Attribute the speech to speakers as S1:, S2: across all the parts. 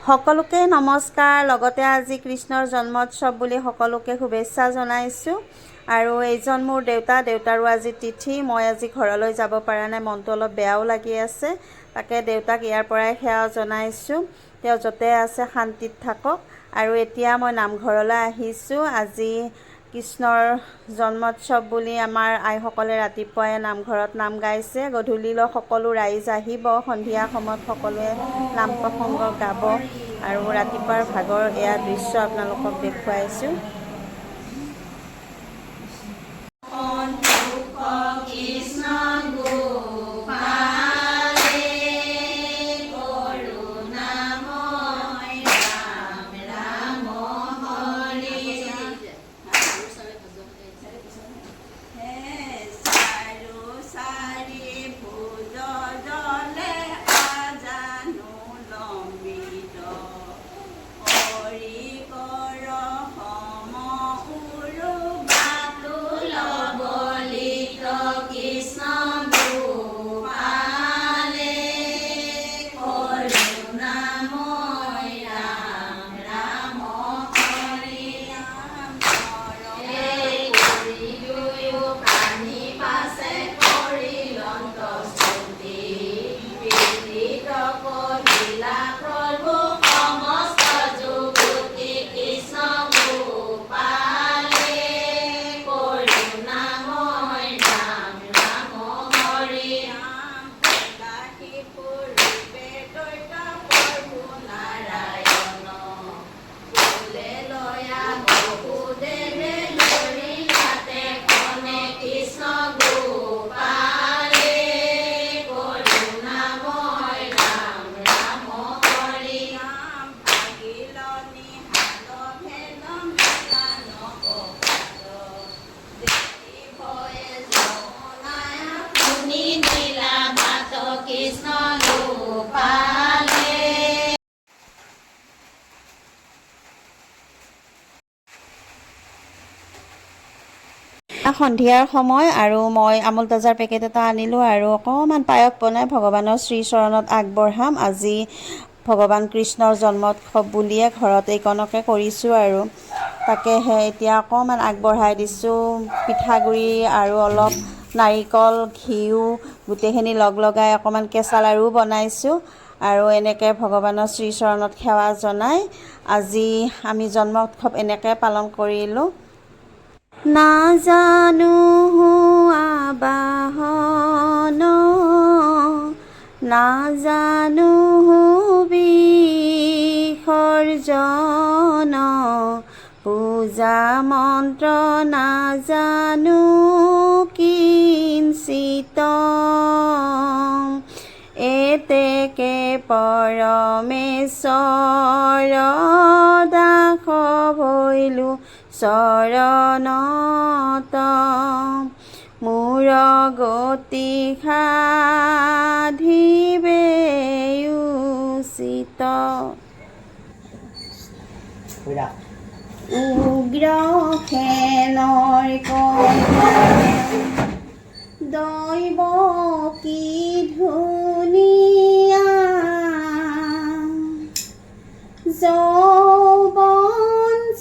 S1: সকলোকে নমস্কাৰ। লগতে আজি কৃষ্ণৰ জন্মোৎসৱ বুলি সকলোকে শুভেচ্ছা জনাইছোঁ। আৰু এইজন মোৰ দেউতাৰো আজি তিথি। মই আজি ঘৰলৈ যাব পৰা নাই, মনটো অলপ বেয়াও লাগি আছে। তাকে দেউতাক ইয়াৰ পৰাই সেৱা জনাইছোঁ, তেওঁ য'তে আছে শান্তিত থাকক। আৰু এতিয়া মই নামঘৰলৈ আহিছোঁ। আজি কৃষ্ণৰ জন্মোৎসৱ বুলি আমাৰ আইসকলে ৰাতিপুৱাই নামঘৰত নাম গাইছে। গধূলিলৈ সকলো ৰাইজ আহিব, সন্ধিয়া সময়ত সকলোৱে নাম প্ৰসংগ গাব। আৰু ৰাতিপুৱাৰ ভাগৰ এয়া দৃশ্য আপোনালোকক দেখুৱাইছোঁ। সন্ধিয়াৰ সময় আৰু মই আমুল তাজাৰ পেকেট এটা আনিলোঁ আৰু অকণমান পায়স বনাই ভগৱানৰ শ্ৰীচৰণত আগবঢ়াম। আজি ভগৱান কৃষ্ণৰ জন্মোৎসৱ বুলিয়ে ঘৰত এইকণকে কৰিছোঁ। আৰু তাকেহে এতিয়া অকণমান আগবঢ়াই দিছোঁ। পিঠাগুড়ি আৰু অলপ নাৰিকল, ঘিউ গোটেইখিনি লগাই অকণমান কেঁচা লাড়ু বনাইছোঁ। আৰু এনেকৈ ভগৱানৰ শ্ৰীচৰণত সেৱা জনাই আজি আমি জন্ম উৎসৱ এনেকৈ পালন কৰিলোঁ। নাজানো আবাহন, নাজানো বিসৰ্জন, পূজা মন্ত্ৰ নাজানো কিঞ্চিত, এতেকে পৰমেশ্বৰ দাস ভৈলো চৰণত, মোৰ গতি সাধিবে উচিত। উগ্ৰ সেনৰ দৈৱ কি ধুনীয়া, যৌৱন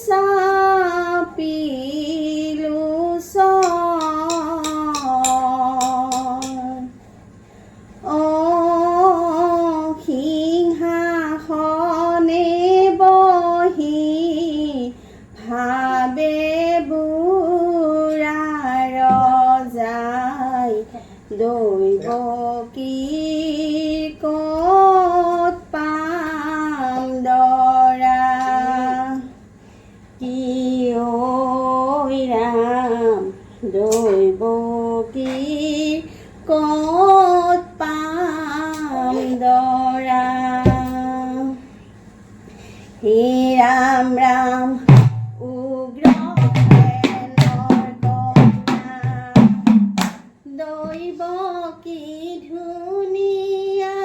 S1: চাপিলো সিংহাসনে বহি ভাবে বুঢ়া ৰজাই, দৈৱ কি ক'ত পাম দৰা, কি ঐ ৰাম দৈৱ কি ক'ত পাম দৰা। হে ৰাম ৰাম উগ্ৰ সেনৰ কন্যা, দৈৱ কি ধুনীয়া,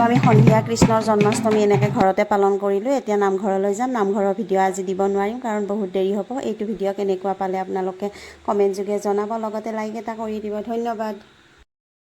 S1: আমি সন্ধিয়া কৃষ্ণৰ জন্মাষ্টমী এনেকৈ ঘৰতে পালন কৰিলোঁ। এতিয়া নামঘৰলৈ যাম। নামঘৰৰ ভিডিঅ' আজি দিব নোৱাৰিম কাৰণ বহুত দেৰি হ'ব। এইটো ভিডিঅ' কেনেকুৱা পালে আপোনালোকে কমেণ্ট যোগে জনাব, লগতে লাইক এটা কৰি দিব। ধন্যবাদ।